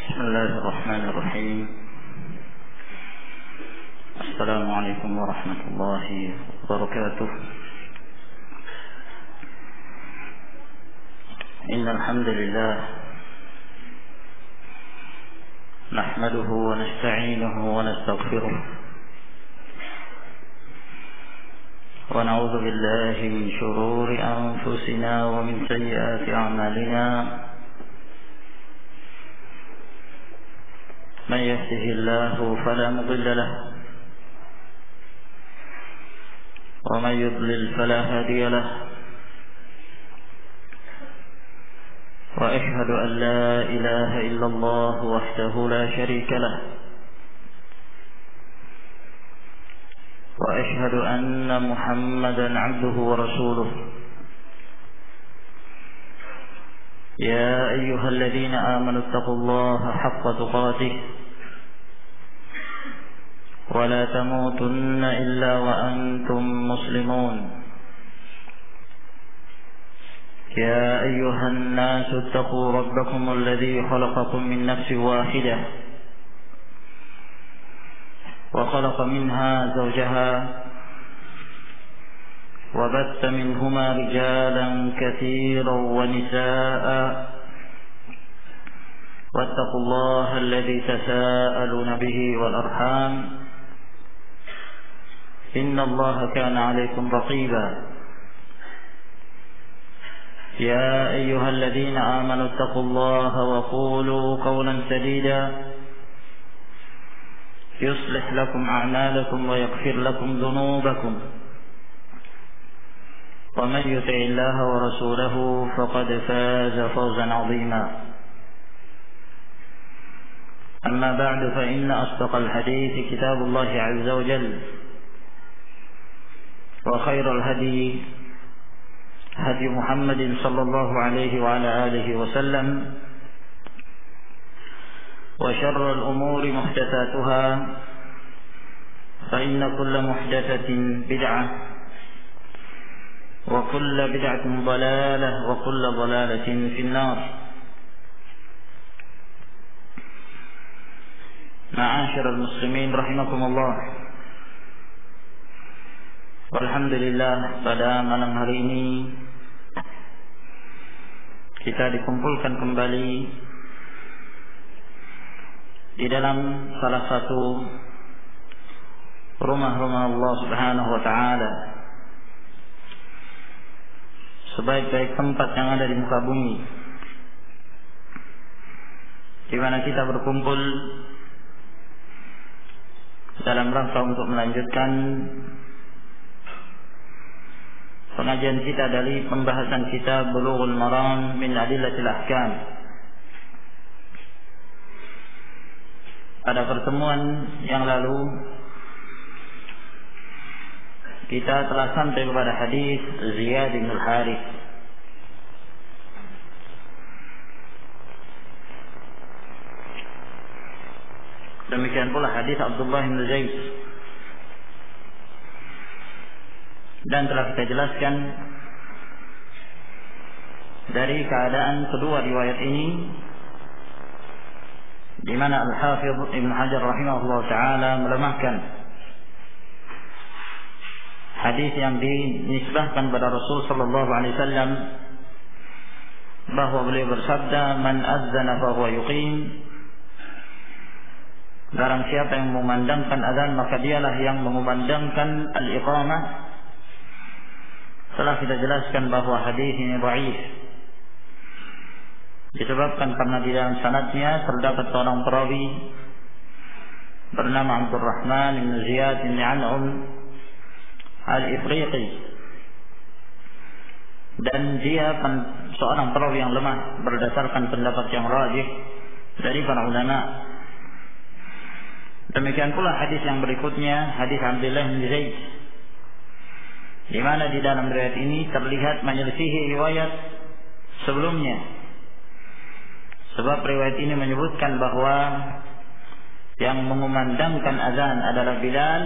بسم الله الرحمن الرحيم. السلام عليكم ورحمة الله وبركاته. إن الحمد لله نحمده ونستعينه ونستغفره ونعوذ بالله من شرور أنفسنا ومن سيئات أعمالنا. من يهده الله فلا مضل له ومن يضلل فلا هادي له، وأشهد أن لا إله إلا الله وحده لا شريك له، وأشهد أن محمدا عبده ورسوله. يا أيها الذين آمنوا اتقوا الله حق تقاته ولا تموتن إلا وأنتم مسلمون. يا أيها الناس اتقوا ربكم الذي خلقكم من نفس واحدة وخلق منها زوجها وبث منهما رجالا كثيرا ونساء، واتقوا الله الذي تساءلون به والأرحام إن الله كان عليكم رقيبا. يا أيها الذين آمنوا اتقوا الله وقولوا قولا سديدا يصلح لكم أعمالكم ويغفر لكم ذنوبكم، ومن يطع الله ورسوله فقد فاز فوزا عظيما. أما بعد، فإن أصدق الحديث كتاب الله عز وجل، وخير الهدي هدي محمد صلى الله عليه وعلى آله وسلم، وشر الأمور محدثاتها، فإن كل محدثة بدعة، وكل بدعة ضلالة، وكل ضلالة في النار. Ma'asyiral muslimin rahimakumullah. Alhamdulillah, pada malam hari ini kita dikumpulkan kembali di dalam salah satu rumah-rumah Allah Subhanahu wa taala, sebaik-baik tempat yang ada di muka bumi, di mana kita berkumpul dalam rangka untuk melanjutkan pengajian kita dari pembahasan kitab Bulughul Maram min Adillatil Ahkam. Pada pertemuan yang lalu kita telah sampai kepada hadis Ziyad bin Al-Harith. Demikian pula hadis Abdullah bin Zaid. Dan telah kita jelaskan dari keadaan kedua riwayat ini, di mana Al-Hafidh Ibn Hajar rahimahullah ta'ala melemahkan hadis yang dinisbahkan pada Rasul sallallahu alaihi wasallam, bahwa beliau bersabda, "Man azzana fa huwa yuqim." Barang siapa yang memandangkan azan, maka dialah yang mengumandangkan al-iqamah. Telah kita jelaskan bahwa hadis ini dhaif, disebabkan karena di dalam sanadnya terdapat seorang perawi bernama Abdurrahman bin Ziyad bin An'am Al-Ifriqi, dan dia seorang perawi yang lemah berdasarkan pendapat yang rajih dari para ulama. Demikian pula hadis yang berikutnya, hadis Abdullah bin Zaid, di mana di dalam riwayat ini terlihat menyelisihi riwayat sebelumnya. Sebab riwayat ini menyebutkan bahwa yang mengumandangkan azan adalah Bilal,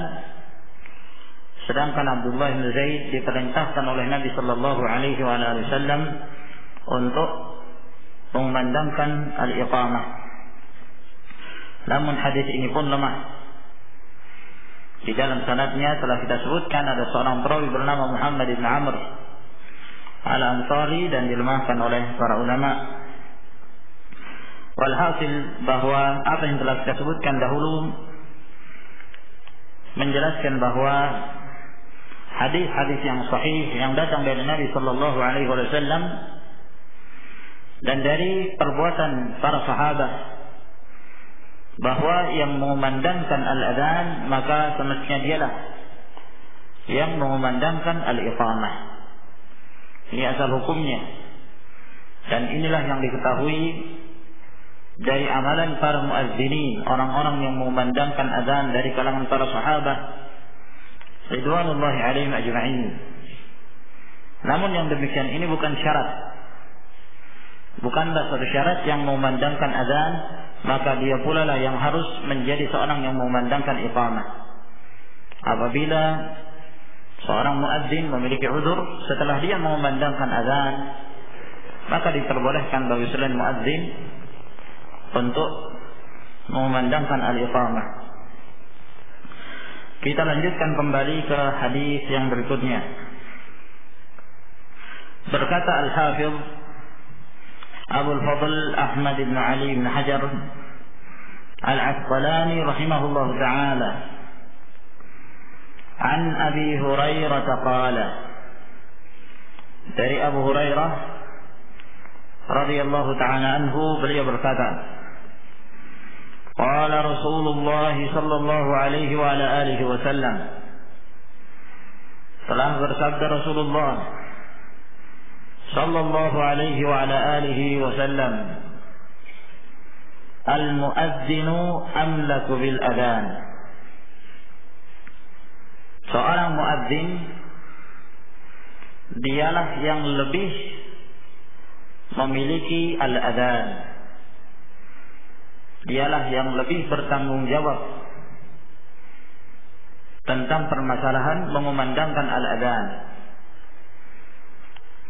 sedangkan Abdullah bin Zaid diperintahkan oleh Nabi sallallahu alaihi wasallam untuk mengumandangkan al-iqamah. namun hadis ini pun lemah. Di dalam sanadnya telah kita sebutkan ada seorang perawi bernama Muhammad bin Amr Al-Ansari dan dilemahkan oleh para ulama. Walhasil bahwa apa yang telah kita sebutkan dahulu menjelaskan bahwa hadis-hadis yang sahih yang datang dari Nabi sallallahu alaihi wasallam dan dari perbuatan para sahabat bahwa yang mengumandangkan al-adhan maka semestinya dialah yang mengumandangkan al-iqamah. Ini asal hukumnya, dan inilah yang diketahui dari amalan para muazzinin, orang-orang yang mengumandangkan adzan dari kalangan para sahabat ridwanullahi alaihim ajma'in. Namun yang demikian ini bukan syarat, bukanlah suatu syarat yang mengumandangkan adzan maka dia pula lah yang harus menjadi seorang yang mengumandangkan iqamah. Apabila seorang muadzin memiliki uzur setelah dia mengumandangkan adzan, maka diperbolehkan bagi selain muadzin untuk mengumandangkan al-iqamah. Kita lanjutkan kembali ke hadis yang berikutnya. Berkata Al-Hafidh Abu al-Fadl Ahmad bin Ali bin Hajar Al-Asqalani rahimahullah ta'ala an Abi Hurairah qala, dari Abu Hurairah radhiyallahu ta'ala anhu, beliau berkata, qala Rasulullah sallallahu alaihi wa ala alihi wasallam, telah bersabda Rasulullah sallallahu alaihi wa ala alihi wasallam, al-muadzinu amlaku bil adhan. Seorang muadzin dialah yang lebih memiliki al-adhan, dialah yang lebih bertanggung jawab tentang permasalahan mengumandangkan al-adhan.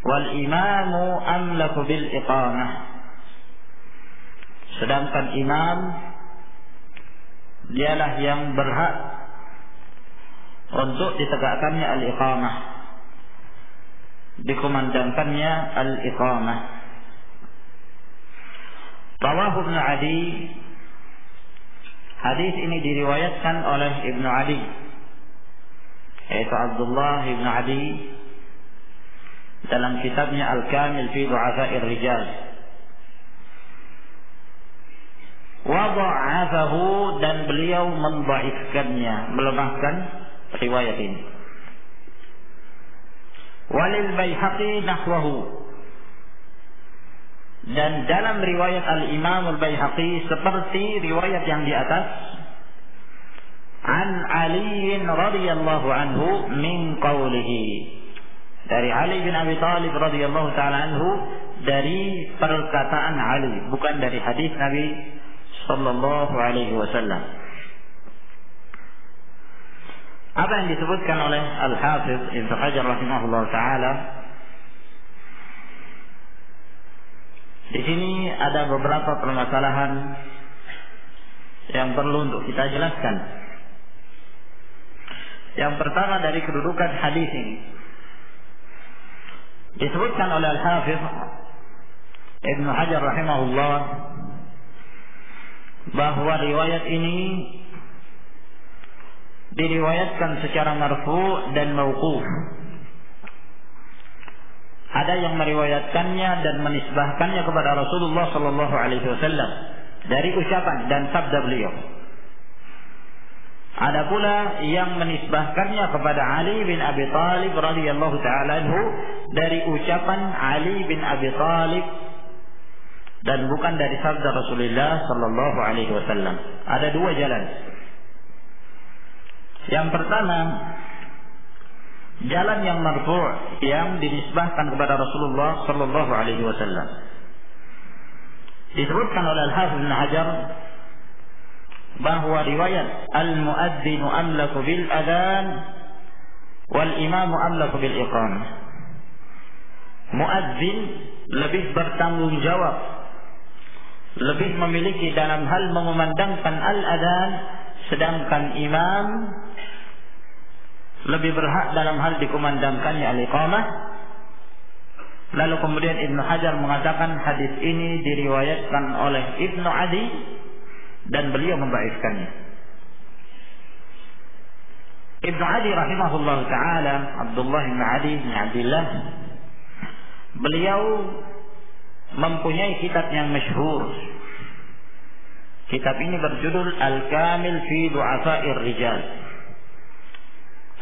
Wal imamu amlaku bil iqamah, sedangkan imam dialah yang berhak untuk ditegakkannya al-iqamah, dikumandangkannya al-iqamah. Rawahu Ibnu Adi, hadis ini diriwayatkan oleh Ibnu Adi, yaitu Abdullah Ibnu Adi, dalam kitabnya Al-Kamil fi Du'afa'ir Rijal. Wa dha'afahu, dan beliau mendhaifkannya, melemahkan riwayat ini. Walil Baihaqi nahwahu, dan dalam riwayat Al-Imam Al-Baihaqi seperti riwayat yang di atas, an Ali radhiyallahu anhu min qawlihi, dari Ali bin Abi Thalib radhiyallahu ta'ala anhu, dari perkataan Ali, bukan dari hadis Nabi sallallahu alaihi wasallam. Apa yang disebutkan oleh Al-Hafidh Ibnu Hajar rahimahullah ta'ala, di sini ada beberapa permasalahan yang perlu untuk kita jelaskan. Yang pertama, dari kedudukan hadis ini. Disebutkan oleh Al-Hafidh Ibnu Hajar rahimahullah bahwa riwayat ini diriwayatkan secara marfu' dan mauquf. Ada yang meriwayatkannya dan menisbahkannya kepada Rasulullah sallallahu alaihi wasallam dari ucapan dan sabda beliau. Ada pula yang menisbahkannya kepada Ali bin Abi Thalib radhiyallahu ta'ala anhu dari ucapan Ali bin Abi Thalib dan bukan dari sabda Rasulullah sallallahu alaihi wasallam. Ada dua jalan. Yang pertama, jalan yang marfu' yang dinisbahkan kepada Rasulullah sallallahu alaihi wasallam. Disebutkan oleh Al-Hafidh Ibnu Hajar bahwa riwayat al-muadzinu amlaku bil adhan wal imamu amlaku bil iqamah. Muadzin lebih bertanggung jawab lebih memiliki dalam hal mengumandangkan al-adhan, sedangkan imam lebih berhak dalam hal dikumandangkannya al-iqamah. Lalu kemudian Ibnu Hajar mengatakan hadis ini diriwayatkan oleh Ibnu Adi dan beliau membaikkannya. Ibnu Adi rahimahullah ta'ala, Abdullah bin Adi bin Abdillah, beliau mempunyai kitab yang masyhur. Kitab ini berjudul Al-Kamil fi Du'afa'ir Rijal.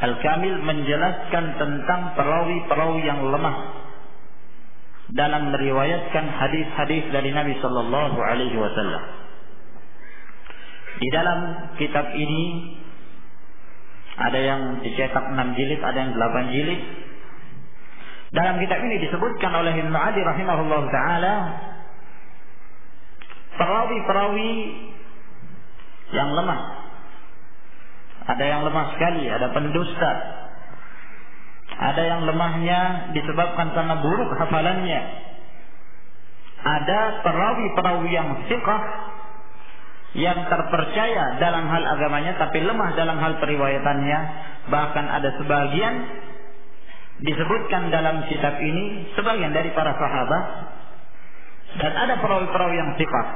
Al-Kamil menjelaskan tentang perawi-perawi yang lemah dalam meriwayatkan hadis-hadis dari Nabi sallallahu alaihi wasallam. Di dalam kitab ini ada yang dicetak 6 jilid, ada yang 8 jilid. Dalam kitab ini disebutkan oleh Ibnu Adi rahimahullah ta'ala perawi-perawi yang lemah. Ada yang lemah sekali, ada pendusta. Ada yang lemahnya disebabkan karena buruk hafalannya. Ada perawi-perawi yang thiqah, yang terpercaya dalam hal agamanya tapi lemah dalam hal periwayatannya. Bahkan ada sebagian disebutkan dalam kitab ini sebagian dari para sahabat, dan ada perawi-perawi yang thiqah.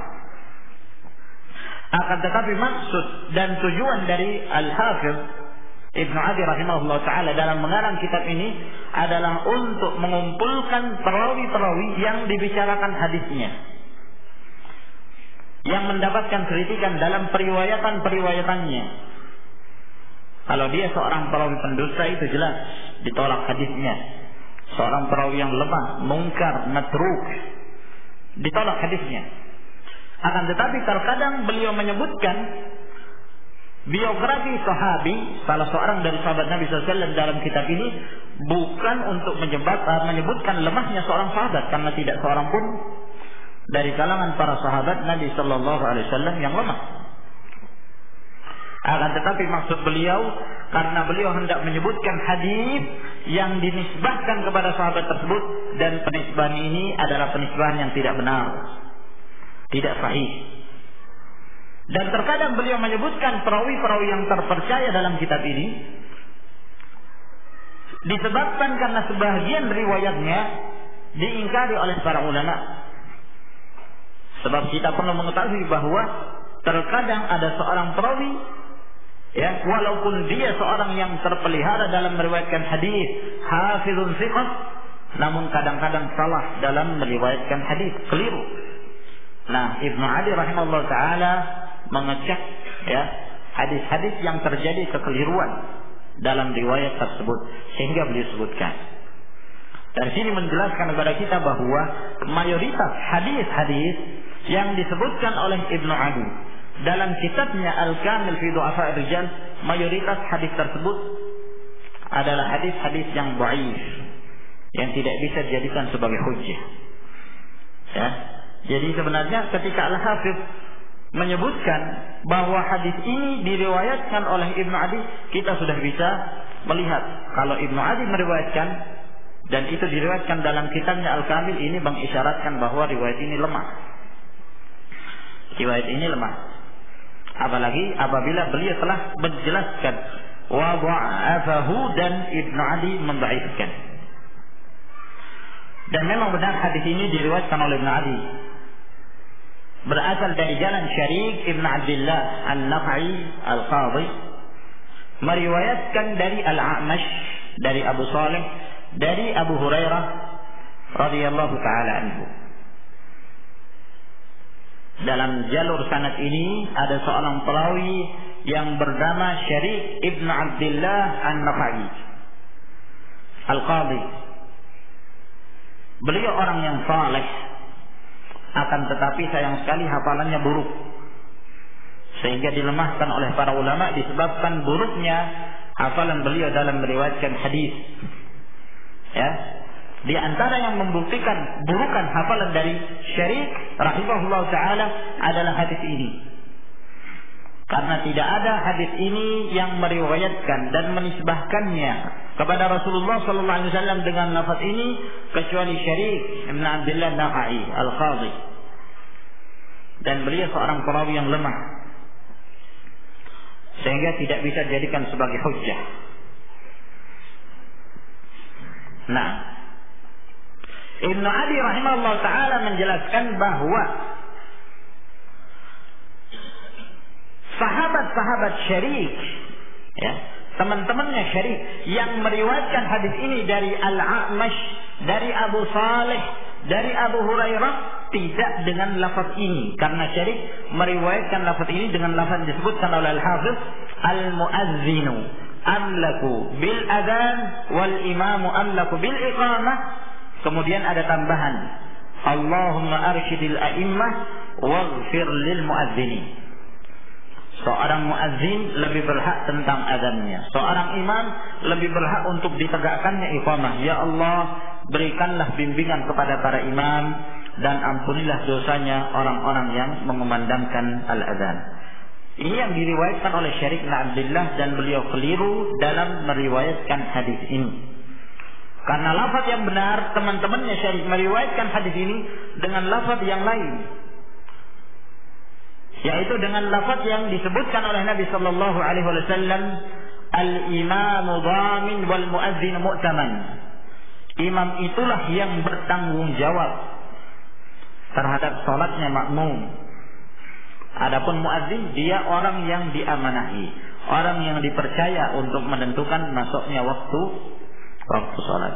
Akan tetapi maksud dan tujuan dari Al-Hafiz Ibnu Adi rahimahullah ta'ala dalam mengarang kitab ini adalah untuk mengumpulkan perawi-perawi yang dibicarakan hadisnya, yang mendapatkan kritikan dalam periwayatan-periwayatannya. Kalau dia seorang perawi pendusta, itu jelas ditolak hadisnya. Seorang perawi yang lemah, mungkar, matruk, ditolak hadisnya. Akan tetapi terkadang beliau menyebutkan biografi sahabi, salah seorang dari sahabat Nabi SAW dalam kitab ini, bukan untuk menyebutkan lemahnya seorang sahabat, karena tidak seorang pun dari kalangan para sahabat Nabi SAW yang lemah. Akan tetapi maksud beliau, karena beliau hendak menyebutkan hadis yang dinisbahkan kepada sahabat tersebut, dan penisbahan ini adalah penisbahan yang tidak benar, tidak sahih. Dan terkadang beliau menyebutkan perawi-perawi yang terpercaya dalam kitab ini disebabkan karena sebagian riwayatnya diingkari oleh para ulama. Sebab kita perlu mengetahui bahwa terkadang ada seorang perawi, ya, walaupun dia seorang yang terpelihara dalam meriwayatkan hadis, hafizun thiqah, namun kadang-kadang salah dalam meriwayatkan hadis, keliru. Nah, Ibnu Adi rahimahullah ta'ala mengecek, ya, hadis-hadis yang terjadi kekeliruan dalam riwayat tersebut, sehingga beliau sebutkan. Dari sini menjelaskan kepada kita bahwa mayoritas hadis-hadis yang disebutkan oleh Ibnu Adi dalam kitabnya Al-Kamil fi Du'afa'ir Rijal, mayoritas hadis tersebut adalah hadis-hadis yang dhaif, yang tidak bisa dijadikan sebagai hujjah. Ya. Jadi sebenarnya ketika Al-Hafiz menyebutkan bahwa hadis ini diriwayatkan oleh Ibnu Adi, kita sudah bisa melihat kalau Ibnu Adi meriwayatkan dan itu diriwayatkan dalam kitabnya Al-Kamil, ini mengisyaratkan bahwa riwayat ini lemah. Riwayat ini lemah. Apalagi apabila beliau telah menjelaskan wa dha'afahu, dan Ibnu Adi mendhaifkan. Dan memang benar hadis ini diriwayatkan oleh Ibnu Adi, berasal dari jalan Syarik Ibn Abdillah An-Nakhai Al-Qadhi, meriwayatkan dari Al-A'mash, dari Abu Saleh, dari Abu Hurairah radhiyallahu ta'ala anhu. Dalam jalur sanad ini ada seorang perawi yang bernama Syarik Ibn Abdillah An-Nakhai Al-Qadhi. Beliau orang yang saleh, akan tetapi sayang sekali hafalannya buruk, sehingga dilemahkan oleh para ulama disebabkan buruknya hafalan beliau dalam meriwayatkan hadis. Ya, di antara yang membuktikan burukan hafalan dari Syarik rahimahullah ta'ala adalah hadis ini. Karena tidak ada hadis ini yang meriwayatkan dan menisbahkannya kepada Rasulullah sallallahu alaihi wasallam dengan lafaz ini kecuali Syarik Ibn Abdillah Nakhai Al-Qadhi. dan beliau seorang perawi yang lemah, sehingga tidak bisa dijadikan sebagai hujjah. Nah, Ibnu Adi rahimahullah ta'ala menjelaskan bahwa sahabat-sahabat Syarik, ya, teman-temannya Syarik yang meriwayatkan hadis ini dari Al-A'mash, dari Abu Saleh, dari Abu Hurairah, tidak dengan lafaz ini, karena Syarik meriwayatkan lafaz ini dengan lafaz disebutkan oleh Al-Hafiz, al-muazzinu amlaku bil adzan wal imamu amlaku bil iqamah. Kemudian ada tambahan, Allahumma arsyidil a'immah waghfir lil muazzinin. Seorang muazzin lebih berhak tentang azannya. Seorang imam lebih berhak untuk ditegakkannya iqamah. Ya Allah, berikanlah bimbingan kepada para imam dan ampunilah dosanya orang-orang yang mengumandangkan al-azan. Ini yang diriwayatkan oleh Syarik bin Abdullah, dan beliau keliru dalam meriwayatkan hadis ini. Karena lafaz yang benar, teman-temannya Syarik meriwayatkan hadis ini dengan lafaz yang lain, yaitu dengan lafaz yang disebutkan oleh Nabi sallallahu alaihi wasallam, al-imamu dhamin wal muadzin mu'taman. Imam itulah yang bertanggung jawab terhadap salatnya makmum. Adapun muadzin, dia orang yang diamanahi, orang yang dipercaya untuk menentukan masuknya waktu salat.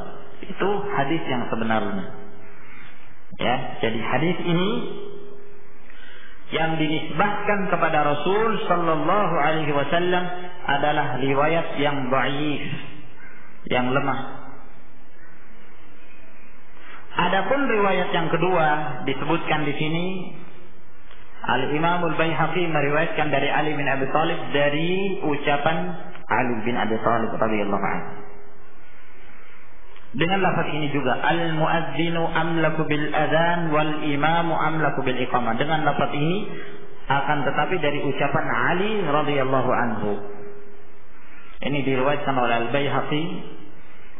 Itu hadis yang sebenarnya. Ya, jadi hadis ini yang dinisbahkan kepada Rasul sallallahu alaihi wasallam adalah riwayat yang dhaif, yang lemah. Adapun riwayat yang kedua disebutkan di sini, Al-Imam Al-Baihaqi meriwayatkan dari Ali bin Abi Thalib dari ucapan Ali bin Abi Thalib radhiyallahu anhu. Dengan lafaz ini juga, al-muadzinu amlaku bil adzan wal imamu amlaku bil iqamah. Dengan lafaz ini, akan tetapi dari ucapan Ali radhiyallahu anhu. Ini diriwayatkan oleh Al-Baihaqi.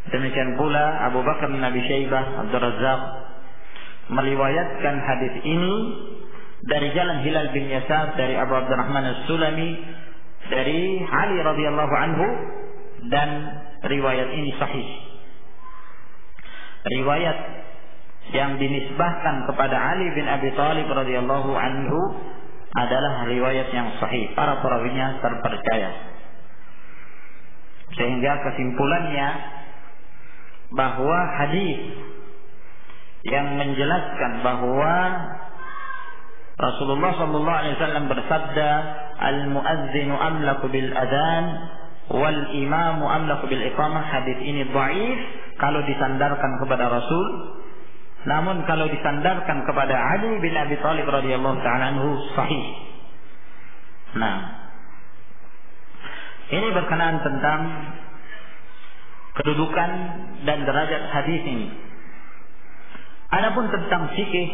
Demikian pula Abu Bakar bin Abi Syaibah, Abdul Razzaq meriwayatkan hadis ini dari jalan Hilal bin Yasar, dari Abu Abdurrahman As-Sulami, dari Ali radhiyallahu anhu, dan riwayat ini sahih. Riwayat yang dinisbahkan kepada Ali bin Abi Thalib radhiyallahu anhu adalah riwayat yang sahih. Para perawinya terpercaya. Sehingga kesimpulannya bahwa hadis yang menjelaskan bahwa Rasulullah sallallahu alaihi wasallam bersabda, al-muadzinu amlaku bil adzan wal imamu amlaku bil iqamah, hadis ini dhaif kalau disandarkan kepada Rasul. Namun kalau disandarkan kepada Ali bin Abi Thalib radhiyallahu ta'ala anhu, sahih. Nah, ini berkenaan tentang kedudukan dan derajat hadis ini. Adapun tentang fikih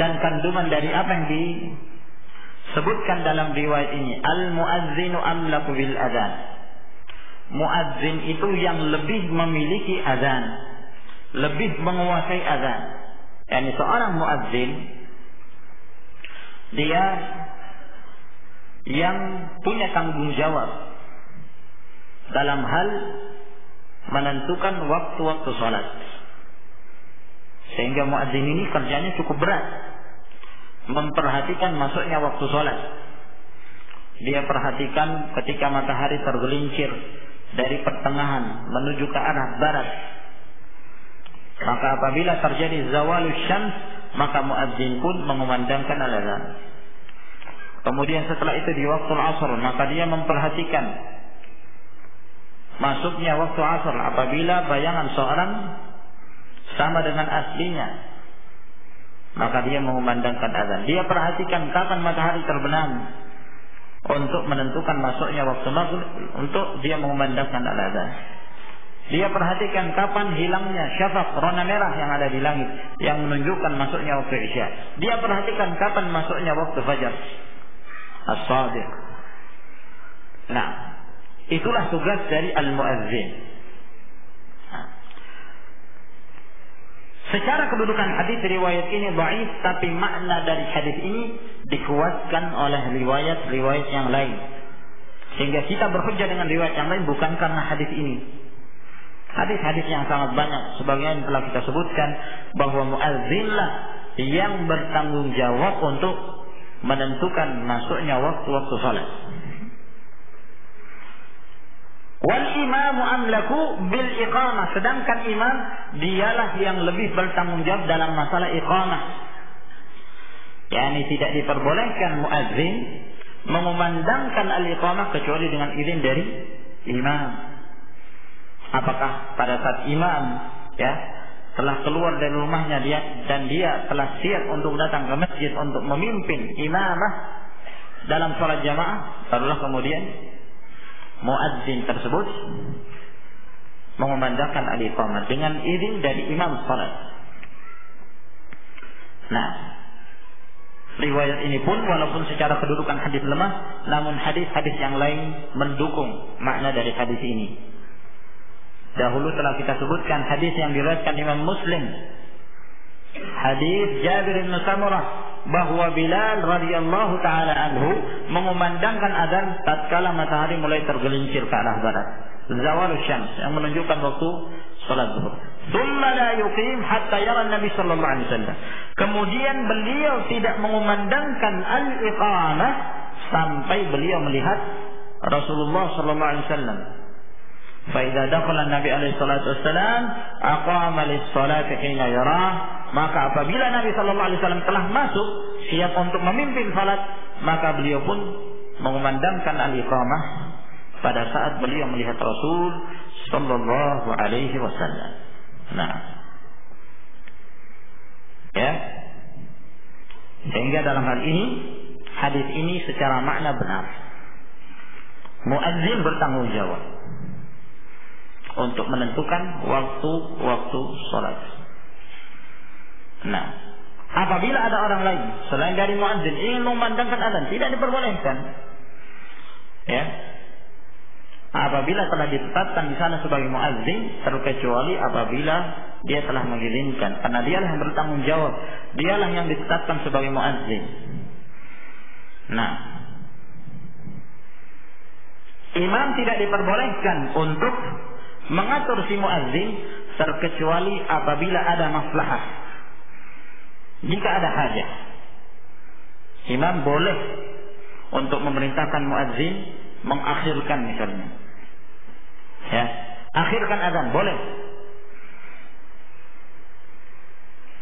dan kandungan dari apa yang disebutkan dalam riwayat ini, al-muazzinu amlaku bil adzan. Muazzin itu yang lebih memiliki azan, lebih menguasai azan. Yani seorang muazzin, dia yang punya tanggung jawab dalam hal menentukan waktu-waktu salat. Sehingga muadzin ini kerjanya cukup berat, memperhatikan masuknya waktu salat. Dia perhatikan ketika matahari tergelincir dari pertengahan menuju ke arah barat. Maka apabila terjadi zawalus syams, maka muadzin pun mengumandangkan azan. Kemudian setelah itu di waktu asar, maka dia memperhatikan masuknya waktu asar. Apabila bayangan seorang sama dengan aslinya, maka dia mengumandangkan azan. Dia perhatikan kapan matahari terbenam untuk menentukan masuknya waktu maghrib, untuk dia mengumandangkan azan. Dia perhatikan kapan hilangnya syafaq, warna merah yang ada di langit, yang menunjukkan masuknya waktu isya. Dia perhatikan kapan masuknya waktu fajar as-shadiq. Nah, itulah tugas dari al-muazzin. Secara kedudukan hadis riwayat ini dhaif, tapi makna dari hadis ini dikuatkan oleh riwayat-riwayat yang lain. Sehingga kita berhujjah dengan riwayat yang lain bukan karena hadis ini. Hadis-hadis yang sangat banyak, sebagian telah kita sebutkan bahwa muazzinlah yang bertanggung jawab untuk menentukan masuknya waktu-waktu salat. Wal imamu amlaku bil iqamah, sedangkan imam dialah yang lebih bertanggung jawab dalam masalah iqamah. Yani tidak diperbolehkan muazzin mengumandangkan al-iqamah kecuali dengan izin dari imam. Apakah pada saat imam telah keluar dari rumahnya dia telah siap untuk datang ke masjid untuk memimpin imamah dalam salat jamaah, barulah kemudian muadzin tersebut mengumandangkan al-iqamah dengan izin dari imam salat. Nah, riwayat ini pun walaupun secara kedudukan hadis lemah, namun hadis-hadis yang lain mendukung makna dari hadis ini. Dahulu telah kita sebutkan hadis yang diriwayatkan Imam Muslim, hadis Jabir bin Samurah, bahwa Bilal radhiyallahu taala anhu mengumandangkan azan tatkala matahari mulai tergelincir ke arah barat, zawalus syams, yang menunjukkan waktu salat zuhur. Tsumma la yuqim hatta yara Nabi sallallahu alaihi wasallam. Kemudian beliau tidak mengumandangkan al-iqamah sampai beliau melihat Rasulullah sallallahu alaihi wasallam. Fa idza dakhala Nabi alaihi salatu wasallam aqama lis-salati hina yarah. Maka apabila Nabi sallallahu alaihi wasallam telah masuk siap untuk memimpin salat, maka beliau pun mengumandangkan al-iqamah pada saat beliau melihat Rasul sallallahu alaihi wasallam. Nah, sehingga dalam hal ini hadis ini secara makna benar. Muazzin bertanggung jawab untuk menentukan waktu-waktu salat. Nah, apabila ada orang lain selain dari muazzin ingin memandangkan azan, tidak diperbolehkan. Apabila telah ditetapkan di sana sebagai muazzin, terkecuali apabila dia telah mengizinkan, karena dialah yang bertanggung jawab, dialah yang ditetapkan sebagai muazzin. Nah, imam tidak diperbolehkan untuk mengatur si muazzin terkecuali apabila ada maslahah. Jika ada hajat, imam boleh untuk memerintahkan muazzin mengakhirkan misalnya. Akhirkan azan boleh.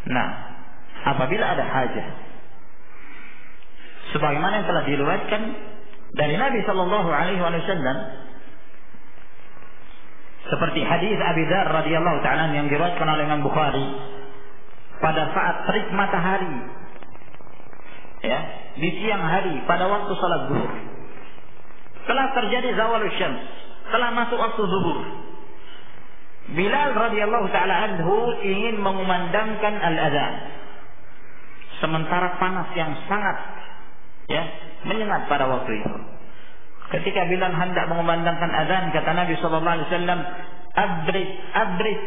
Nah, apabila ada hajat, sebagaimana yang telah diriwayatkan dari Nabi sallallahu alaihi wasallam, seperti hadis Abi Dzar radhiyallahu ta'ala yang diriwayatkan oleh Imam Bukhari, pada saat terik matahari di siang hari pada waktu salat zuhur, telah terjadi zawalus syams, telah masuk waktu zuhur. Bilal radhiyallahu ta'ala anhu ingin mengumandangkan al-adzan, sementara panas yang sangat menyengat pada waktu itu. Ketika Bilal hendak mengumandangkan azan, kata Nabi sallallahu alaihi wasallam, abrid,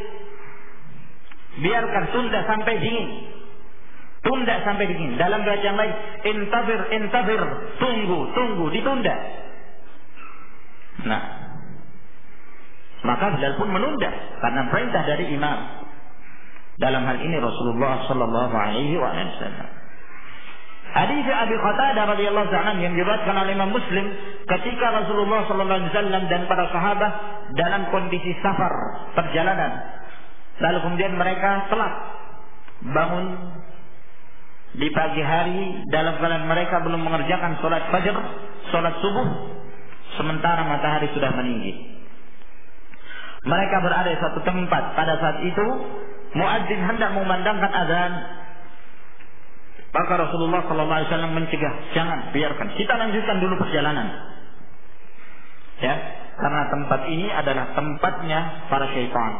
biarkan, tunda sampai dingin. Tunda sampai dingin. Dalam riwayat yang lain, intazir, tunggu, ditunda. Nah, maka Bilal pun menunda karena perintah dari imam. Dalam hal ini Rasulullah sallallahu alaihi wasallam. Hadis Abi Qatadah radhiyallahu ta'ala yang diriwayatkan oleh Imam Muslim, ketika Rasulullah sallallahu alaihi wasallam dan para sahabat dalam kondisi safar, perjalanan, lalu kemudian mereka telat bangun di pagi hari dalam keadaan mereka belum mengerjakan salat fajar, salat subuh, sementara matahari sudah meninggi. Mereka berada di satu tempat. Pada saat itu muadzin hendak memandangkan azan, maka Rasulullah SAW mencegah, jangan, biarkan, kita lanjutkan dulu perjalanan. Karena tempat ini adalah tempatnya para syaitan.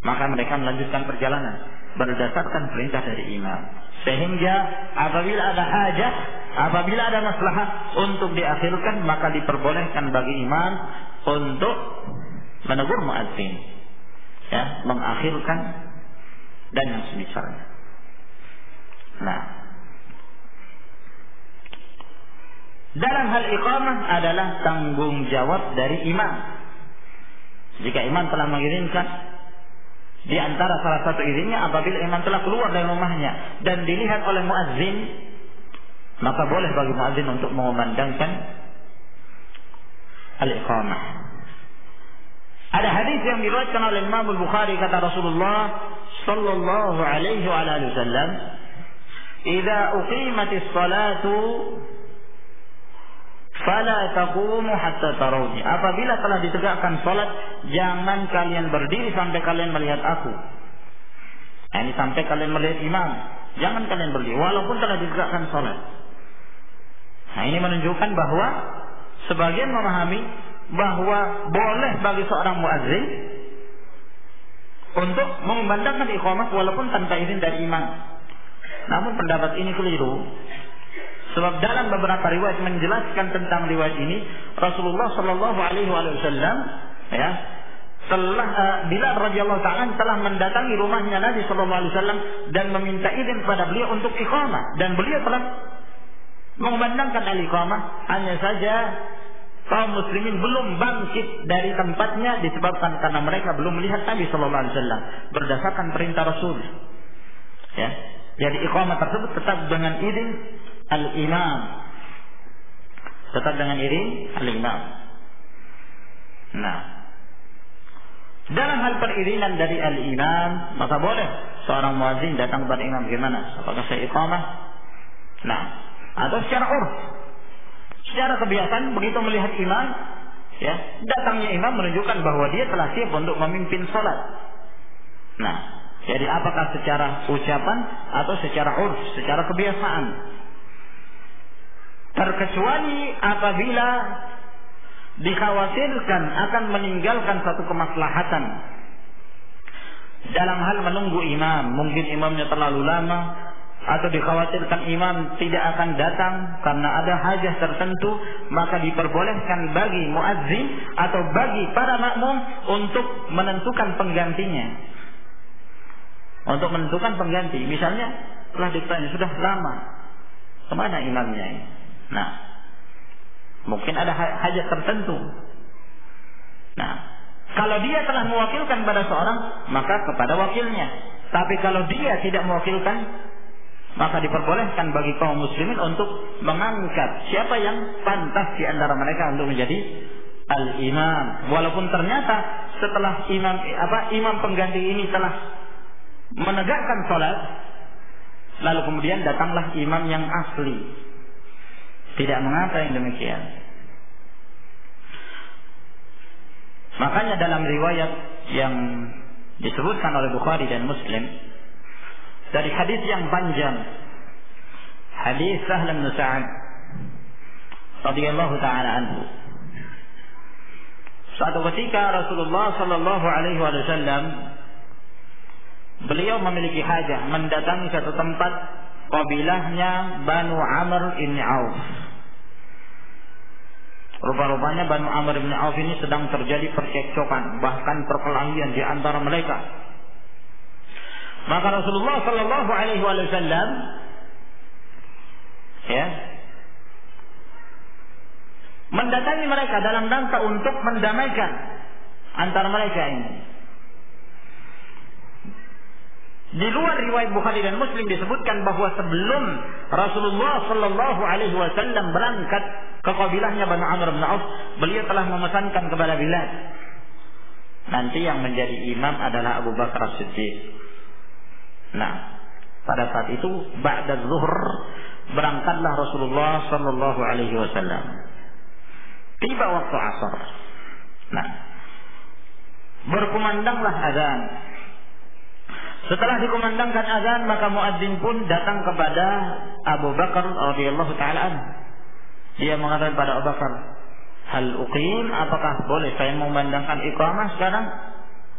Maka mereka melanjutkan perjalanan berdasarkan perintah dari imam. Sehingga apabila ada hajat, apabila ada maslahat untuk diakhirkan, maka diperbolehkan bagi imam untuk menegur muadzin, mengakhirkan dan yang semisalnya. Nah, dalam hal iqamah adalah tanggung jawab dari imam. Jika imam telah mengirimkan, di antara salah satu izinnya apabila imam telah keluar dari rumahnya dan dilihat oleh muazzin, maka boleh bagi muazzin untuk mengumandangkan al-iqamah. Ada hadis yang diriwayatkan oleh Imam Al-Bukhari, kata Rasulullah sallallahu alaihi wasallam, "Idza uqimatis salatu fala taqumu hatta tarawni." Apabila telah ditegakkan salat, jangan kalian berdiri sampai kalian melihat aku. Ini sampai kalian melihat imam. Jangan kalian berdiri walaupun telah ditegakkan salat. Nah, ini menunjukkan bahwa sebagian memahami bahwa boleh bagi seorang muazzin untuk mengumandangkan iqamah walaupun tanpa izin dari imam. Namun pendapat ini keliru. Sebab dalam beberapa riwayat menjelaskan tentang riwayat ini, Rasulullah sallallahu alaihi wasallam Bilal radhiyallahu ta'ala telah mendatangi rumahnya Nabi sallallahu alaihi wasallam dan meminta izin kepada beliau untuk iqamah, dan beliau telah mengumandangkan al-iqamah. Hanya saja kaum muslimin belum bangkit dari tempatnya disebabkan karena mereka belum melihat Nabi sallallahu alaihi wasallam berdasarkan perintah Rasul. Ya. Jadi iqamah tersebut tetap dengan izin al-imam. Tetap dengan izin al-imam. Nah, dalam hal perizinan dari al-imam, maka boleh seorang muazzin datang kepada imam. Gimana? Apakah saya iqamah? Nah, atau secara urf, secara kebiasaan begitu melihat imam, ya, datangnya imam menunjukkan bahwa dia telah siap untuk memimpin salat. Nah, jadi apakah secara ucapan atau secara urf, secara kebiasaan? Terkecuali apabila dikhawatirkan akan meninggalkan satu kemaslahatan dalam hal menunggu imam, mungkin imamnya terlalu lama, atau dikhawatirkan imam tidak akan datang karena ada hajah tertentu, maka diperbolehkan bagi muazzin atau bagi para makmum untuk menentukan penggantinya. Untuk menentukan pengganti. Misalnya telah ditanya sudah lama, kemana imamnya ini? Nah, mungkin ada hajat tertentu. Nah, kalau dia telah mewakilkan pada seorang, maka kepada wakilnya. Tapi kalau dia tidak mewakilkan, maka diperbolehkan bagi kaum muslimin untuk mengangkat siapa yang pantas di antara mereka untuk menjadi al-imam. Walaupun ternyata setelah imam pengganti ini telah menegakkan salat, lalu kemudian datanglah imam yang asli. Tidak mengapa yang demikian. Makanya dalam riwayat yang disebutkan oleh Bukhari dan Muslim, dari hadis yang panjang, hadis Sahl bin Sa'ad radhiyallahu taala anhu, suatu ketika Rasulullah sallallahu alaihi wasallam beliau memiliki hajah mendatangi satu tempat kabilahnya Banu Amr bin Auf. Rupa-rupanya Banu Amr bin Auf ini sedang terjadi percekcokan, bahkan perkelahian di antara mereka. Maka Rasulullah sallallahu alaihi wasallam mendatangi mereka dalam rangka untuk mendamaikan antara mereka ini. Di luar riwayat Bukhari dan Muslim disebutkan bahwa sebelum Rasulullah sallallahu alaihi wasallam berangkat ke kabilahnya Banu Amr bin Auf, beliau telah memesankan kepada Bilal, nanti yang menjadi imam adalah Abu Bakar As-Siddiq. Nah, pada saat itu ba'da zuhur berangkatlah Rasulullah sallallahu alaihi wasallam. Tiba waktu asar. Nah, berkumandanglah azan. Setelah dikumandangkan azan, maka muadzin pun datang kepada Abu Bakar radhiyallahu taala anhu. Dia mengatakan pada Abu Bakar, "Hal uqim, apakah boleh saya memandangkan iqamah sekarang?"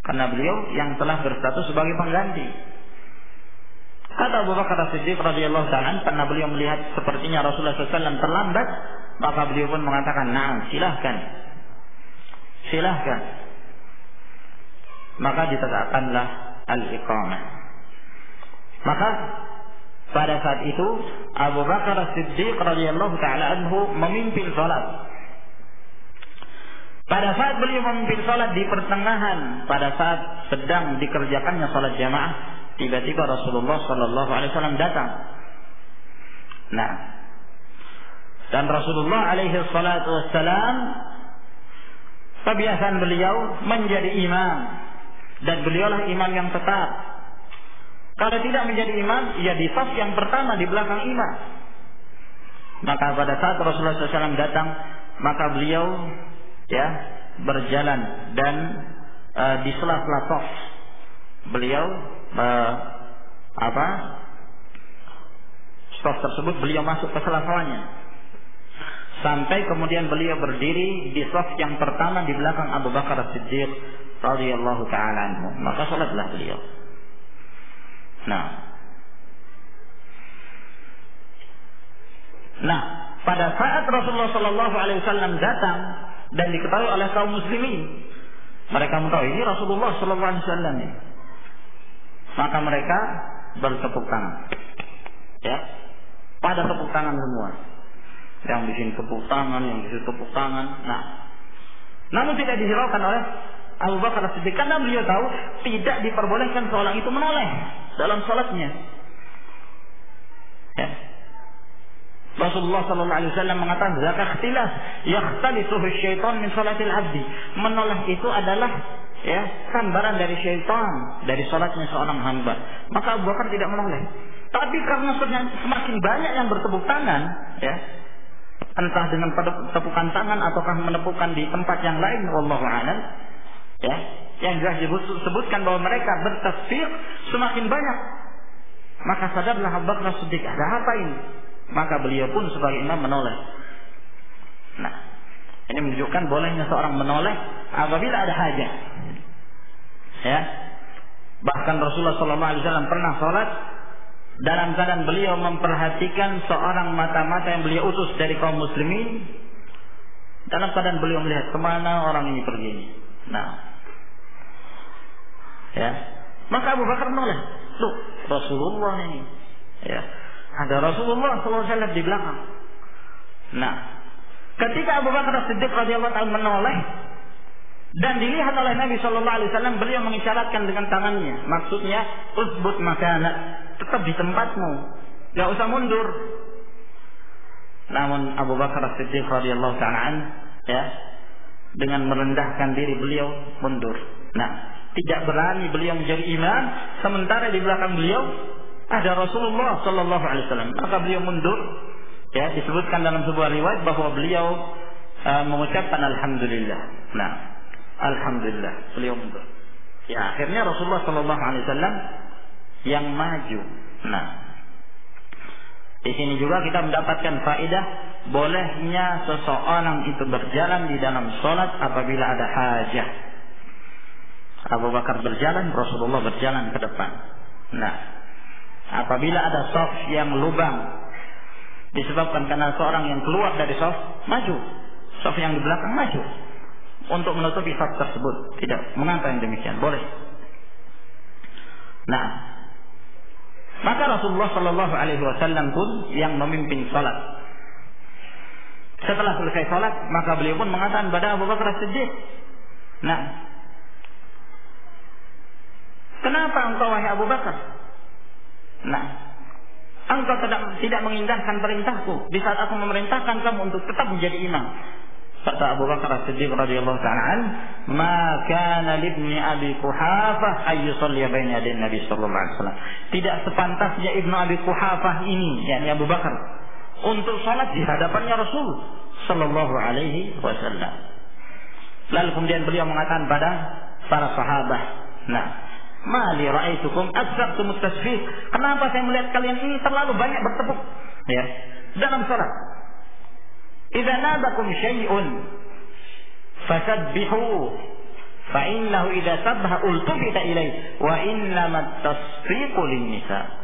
Karena beliau yang telah berstatus sebagai pengganti. Kata Abu Bakar As-Siddiq radhiyallahu taala, karena beliau melihat sepertinya Rasulullah SAW terlambat, maka beliau pun mengatakan, "Na'am, silahkan." Silahkan. Maka ditegakkanlah al-iqamah. Maka pada saat itu Abu Bakar As-Siddiq radhiyallahu taala anhu memimpin salat. Pada saat beliau memimpin salat di pertengahan, pada saat sedang dikerjakannya salat jamaah, tiba-tiba Rasulullah sallallahu alaihi wasallam datang. Nah, dan Rasulullah alaihi salatu wassalam, kebiasaan beliau menjadi imam, dan beliaulah imam yang tetap. Kalau tidak menjadi imam, ia di saf yang pertama di belakang imam. Maka pada saat Rasulullah SAW datang, maka beliau berjalan dan di sela-sela saf beliau saf tersebut beliau masuk ke sela-selanya sampai kemudian beliau berdiri di saf yang pertama di belakang Abu Bakar As-Siddiq radhiyallahu taala anhu. Maka salatlah beliau. Nah, pada saat Rasulullah sallallahu alaihi wasallam datang dan diketahui oleh kaum muslimin, mereka mengetahui ini Rasulullah sallallahu alaihi wasallam ini. Maka mereka bertepuk tangan. Ya. Pada tepuk tangan semua. Yang di sini tepuk tangan, yang di sini tepuk tangan. Nah, namun tidak dihiraukan oleh Abu Bakar As-Siddiq karena beliau tahu tidak diperbolehkan seorang itu menoleh dalam salatnya. Ya. Rasulullah sallallahu alaihi wasallam mengatakan zakat ikhtilaf yakhtalisuhu syaitan min salatil abdi. Menoleh itu adalah sambaran dari syaitan dari salatnya seorang hamba. Maka Abu Bakar tidak menoleh. Tapi karena semakin banyak yang bertepuk tangan, entah dengan tepukan tangan ataukah menepukkan di tempat yang lain, wallahu a'lam, yang jelas disebutkan bahwa mereka bertasbih semakin banyak. Maka sadarlah Abu Bakar As-Siddiq, ada apa ini? Maka beliau pun sebagai imam menoleh. Nah, ini menunjukkan bolehnya seorang menoleh apabila ada hajat. Ya. Bahkan Rasulullah SAW pernah sholat dalam keadaan beliau memperhatikan seorang mata-mata yang beliau utus dari kaum muslimin. Dalam keadaan beliau melihat kemana orang ini pergi. Nah, maka Abu Bakar menoleh. Loh, Rasulullah ini. Ada Rasulullah SAW di belakang. Nah, ketika Abu Bakar As-Siddiq radhiyallahu anhu menoleh dan dilihat oleh Nabi sallallahu alaihi wasallam, beliau mengisyaratkan dengan tangannya, maksudnya usbut makanak, tetap di tempatmu, enggak usah mundur. Namun Abu Bakar As-Siddiq radhiyallahu ta'ala dengan merendahkan diri beliau mundur. Nah, tidak berani beliau menjadi imam sementara di belakang beliau ada Rasulullah sallallahu alaihi wasallam. Maka beliau mundur. Disebutkan dalam sebuah riwayat bahwa beliau mengucapkan alhamdulillah. Nah, alhamdulillah, beliau mundur. Akhirnya Rasulullah sallallahu alaihi wasallam yang maju. Nah, di sini juga kita mendapatkan faedah bolehnya seseorang itu berjalan di dalam salat apabila ada hajah. Abu Bakar berjalan, Rasulullah berjalan ke depan. Nah, apabila ada saf yang lubang disebabkan karena seorang yang keluar dari saf, maju. Saf yang di belakang maju untuk menutupi saf tersebut. Tidak mengapa yang demikian, boleh. Nah, maka Rasulullah sallallahu alaihi wasallam pun yang memimpin salat. Setelah selesai salat, maka beliau pun mengatakan kepada Abu Bakar As-Siddiq, "Nah, kenapa engkau wahai Abu Bakar? Nah, engkau tidak mengindahkan perintahku di saat aku memerintahkan kamu untuk tetap menjadi imam." Kata Abu Bakar As-Siddiq radhiyallahu ta'ala an, "Ma kana libni Abi Quhafah ay yusalli baina yaday Nabi sallallahu alaihi wasallam." Tidak sepantasnya Ibnu Abi Quhafah ini, yakni Abu Bakar, untuk salat di hadapannya Rasul sallallahu alaihi wasallam. Lalu kemudian beliau mengatakan pada para sahabat, "Nah, ma li ra'aitukum asraqtum tasbih." Kenapa saya melihat kalian ini terlalu banyak bertepuk dalam salat? "Idza nadakum syai'un fasabbihu fa innahu idza sabbaha ultufita ilaihi wa innamat tasfiqu lin-nisa."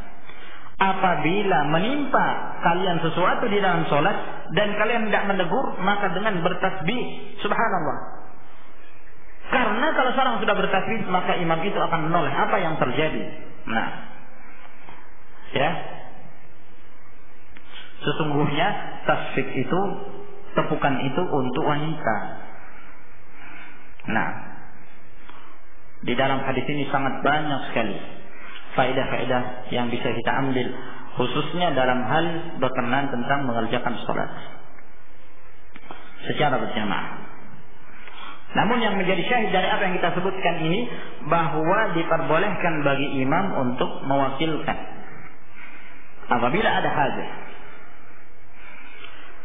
Apabila menimpa kalian sesuatu di dalam salat dan kalian tidak menegur, maka dengan bertasbih, subhanallah. Karena kalau seorang sudah bertasbih, maka imam itu akan menoleh apa yang terjadi. Nah, Ya. Sesungguhnya tasfik itu, tepukan itu untuk wanita. Nah, di dalam hadis ini sangat banyak sekali faedah-faedah yang bisa kita ambil, khususnya dalam hal berkenaan tentang mengerjakan sholat secara berjamaah. Namun yang menjadi syahid dari apa yang kita sebutkan ini, bahwa diperbolehkan bagi imam untuk mewakilkan apabila ada hajat.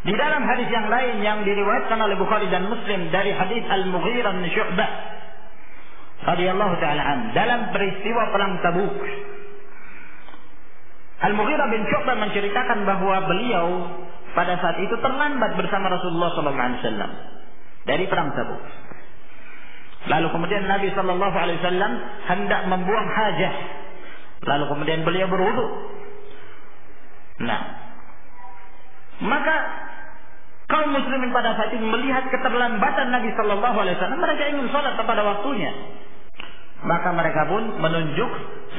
Di dalam hadis yang lain yang diriwayatkan oleh Bukhari dan Muslim dari hadis Al-Mughirah bin Syu'bah radhiyallahu ta'ala an, dalam peristiwa perang Tabuk, Al-Mughirah bin Syu'bah menceritakan bahwa beliau pada saat itu terlambat bersama Rasulullah sallallahu alaihi wasallam dari perang Tabuk. Lalu kemudian Nabi sallallahu alaihi wasallam hendak membuang hajat. Lalu kemudian beliau berwudu. Nah, maka kaum muslimin pada saat itu melihat keterlambatan Nabi sallallahu alaihi wasallam, mereka ingin salat pada waktunya. Maka mereka pun menunjuk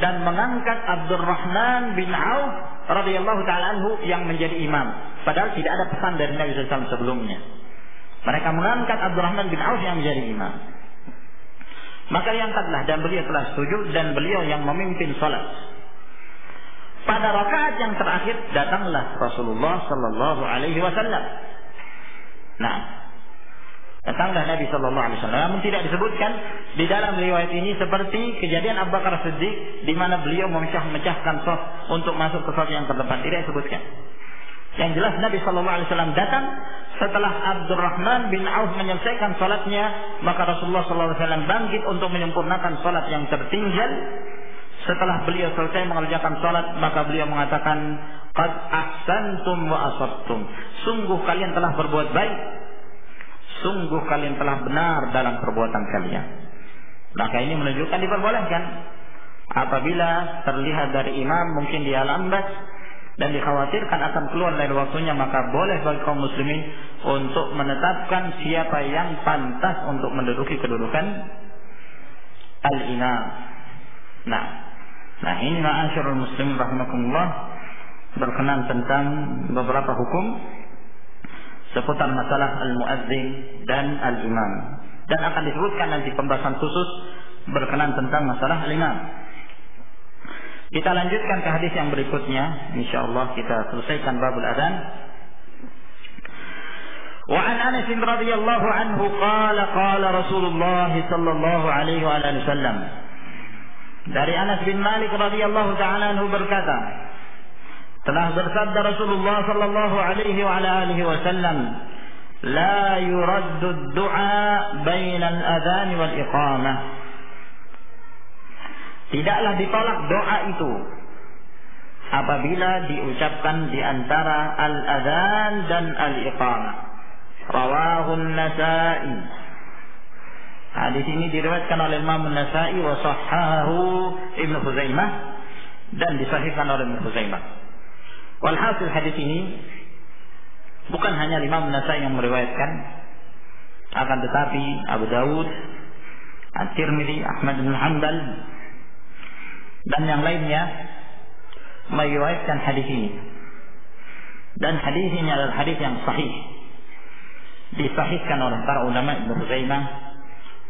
dan mengangkat Abdurrahman bin Auf radhiyallahu ta'ala anhu yang menjadi imam. Padahal tidak ada pesan dari Nabi sallallahu alaihi wasallam sebelumnya. Mereka mengangkat Abdurrahman bin Auf yang menjadi imam. Maka diangkatlah dan beliau telah sujud dan beliau yang memimpin salat. Pada rakaat yang terakhir datanglah Rasulullah sallallahu alaihi wasallam. Nah, datanglah Nabi sallallahu alaihi wasallam. Namun tidak disebutkan di dalam riwayat ini seperti kejadian Abu Bakar Siddiq di mana beliau memecah-mecahkan shaf untuk masuk ke shaf yang terdepan, tidak disebutkan. Yang jelas Nabi sallallahu alaihi wasallam datang setelah Abdurrahman bin Auf menyelesaikan salatnya, maka Rasulullah sallallahu alaihi wasallam bangkit untuk menyempurnakan salat yang tertinggal. Setelah beliau selesai mengerjakan salat, maka beliau mengatakan, "Qad ahsantum wa asabtum." Sungguh kalian telah berbuat baik. Sungguh kalian telah benar dalam perbuatan kalian. Maka ini menunjukkan diperbolehkan apabila terlihat dari imam mungkin dia lambat dan dikhawatirkan akan keluar dari waktunya, maka boleh bagi kaum muslimin untuk menetapkan siapa yang pantas untuk menduduki kedudukan al-imam. Nah ini ma'asyiral muslimin rahimakumullah, berkenaan tentang beberapa hukum seputar masalah al-muadzin dan al-imam, dan akan disebutkan nanti pembahasan khusus berkenaan tentang masalah al-imam. Kita lanjutkan ke hadis yang berikutnya, insyaallah kita selesaikan babul adzan. Wa an Anas radhiyallahu anhu qala Rasulullah sallallahu alaihi wasallam. Dari Anas bin Malik radhiyallahu ta'ala anhu berkata, telah bersabda Rasulullah sallallahu alaihi wasallam, la yuraddu ad-du'a bainal adzan wal iqamah. Tidaklah ditolak doa itu apabila diucapkan di antara al-adzan dan al-iqamah. Rawahun Nasa'i. Hadis ini diriwayatkan oleh Imam An-Nasa'i wa sahhahu Ibnu Khuzaimah dan disahihkan oleh Ibnu Khuzaimah. Walhasil hadis ini bukan hanya Imam An-Nasa'i yang meriwayatkan, akan tetapi Abu Dawud, At-Tirmidzi, Ahmad bin Hanbal dan yang lainnya meriwayatkan hadis ini. Dan hadis ini adalah hadis yang sahih, disahihkan oleh para ulama Ibnu Khuzaimah,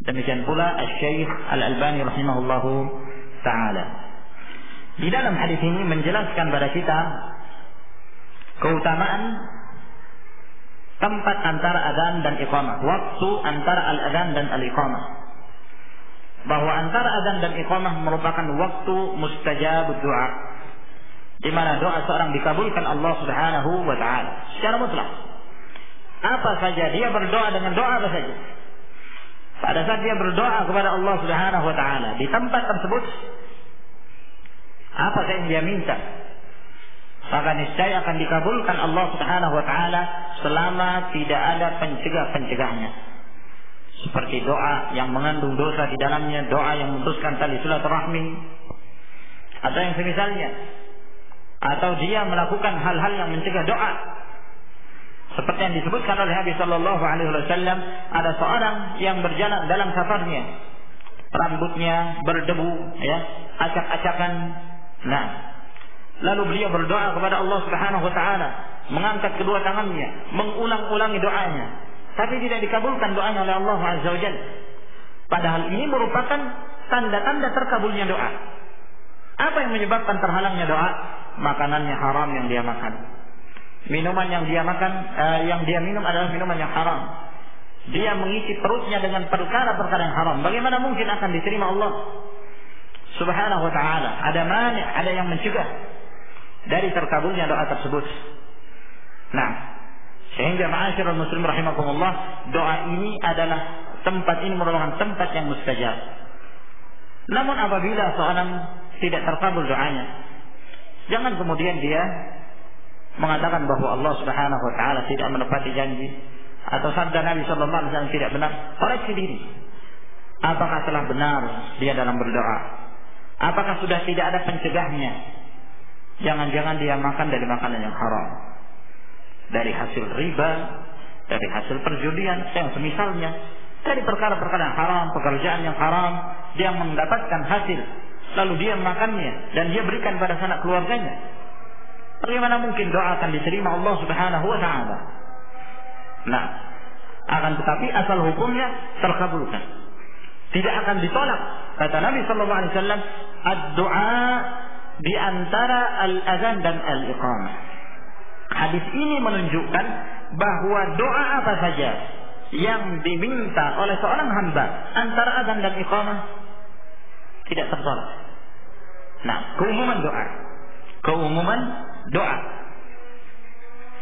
demikian pula Asy-Syaikh Al-Albani rahimahullahu taala. Di dalam hadis ini menjelaskan pada kita keutamaan tempat antara adzan dan iqamah, waktu antara al-adzan dan al-iqamah, bahwa antara adzan dan iqamah merupakan waktu mustajab doa, di mana doa seorang dikabulkan Allah Subhanahu wa taala secara mutlak. Apa saja dia berdoa dengan doa apa saja, pada saat dia berdoa kepada Allah Subhanahu wa taala di tempat tersebut, apa saja yang dia minta, maka niscaya akan dikabulkan Allah Subhanahu wa taala selama tidak ada pencegah-pencegahnya. Seperti doa yang mengandung dosa di dalamnya, doa yang memutuskan tali silaturahmi, atau yang semisalnya, atau dia melakukan hal-hal yang mencegah doa. Seperti yang disebutkan oleh Nabi sallallahu alaihi wasallam, ada seorang yang berjalan dalam safarnya, rambutnya berdebu, ya, acak-acakan. Nah, Lalu beliau berdoa kepada Allah Subhanahu wa taala, mengangkat kedua tangannya, mengulang-ulangi doanya, tapi tidak dikabulkan doanya oleh Allah Azza wa Jalla. Padahal ini merupakan tanda-tanda terkabulnya doa. Apa yang menyebabkan terhalangnya doa? Makanannya haram yang dia makan. Minuman yang dia makan, yang dia minum adalah minuman yang haram. Dia mengisi perutnya dengan perkara-perkara yang haram. Bagaimana mungkin akan diterima Allah Subhanahu wa ta'ala? Ada mani', ada yang mencegah dari terkabulnya doa tersebut. Nah, sehingga ma'asyiral muslimin rahimakumullah, doa ini adalah ini merupakan tempat yang mustajab. Namun apabila seorang tidak terkabul doanya, jangan kemudian dia mengatakan bahwa Allah Subhanahu wa taala tidak menepati janji atau sabda Nabi sallallahu alaihi wasallam tidak benar. Koreksi diri. Apakah telah benar dia dalam berdoa? Apakah sudah tidak ada pencegahnya? Jangan-jangan dia makan dari makanan yang haram, dari hasil riba, dari hasil perjudian, yang semisalnya, dari perkara-perkara yang haram, pekerjaan yang haram, dia mendapatkan hasil, lalu dia makannya dan dia berikan pada sanak keluarganya. Bagaimana mungkin doa akan diterima Allah Subhanahu wa ta'ala? Nah, akan tetapi asal hukumnya terkabulkan, tidak akan ditolak. Kata Nabi sallallahu alaihi wasallam, ad-du'a di antara al-azan dan al-iqamah. Hadis ini menunjukkan bahwa doa apa saja yang diminta oleh seorang hamba antara azan dan iqamah tidak tertolak. Nah, keumuman doa,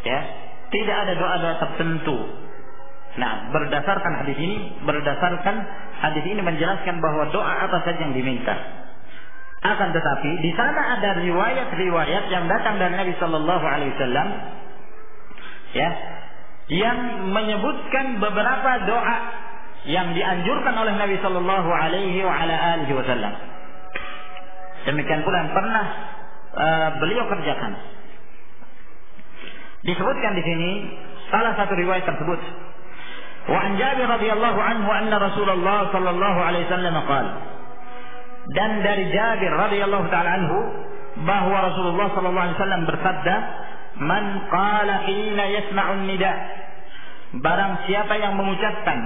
ya, tidak ada doa-doa tertentu. Nah, berdasarkan hadis ini menjelaskan bahwa doa apa saja yang diminta. Akan tetapi di sana ada riwayat-riwayat yang datang dari Nabi Sallallahu Alaihi Wasallam, ya, yang menyebutkan beberapa doa yang dianjurkan oleh Nabi Sallallahu Alaihi Wasallam. Demikian pula yang pernah beliau kerjakan. Disebutkan di sini salah satu riwayat tersebut. Wa an Jabir radhiyallahu anhu anna Rasulullah sallallahu alaihi wasallam qala. Dan dari Jabir radhiyallahu taala anhu bahwa Rasulullah sallallahu alaihi wasallam bersabda, "Man qala hina yasma'un nida." Barang siapa yang mengucapkan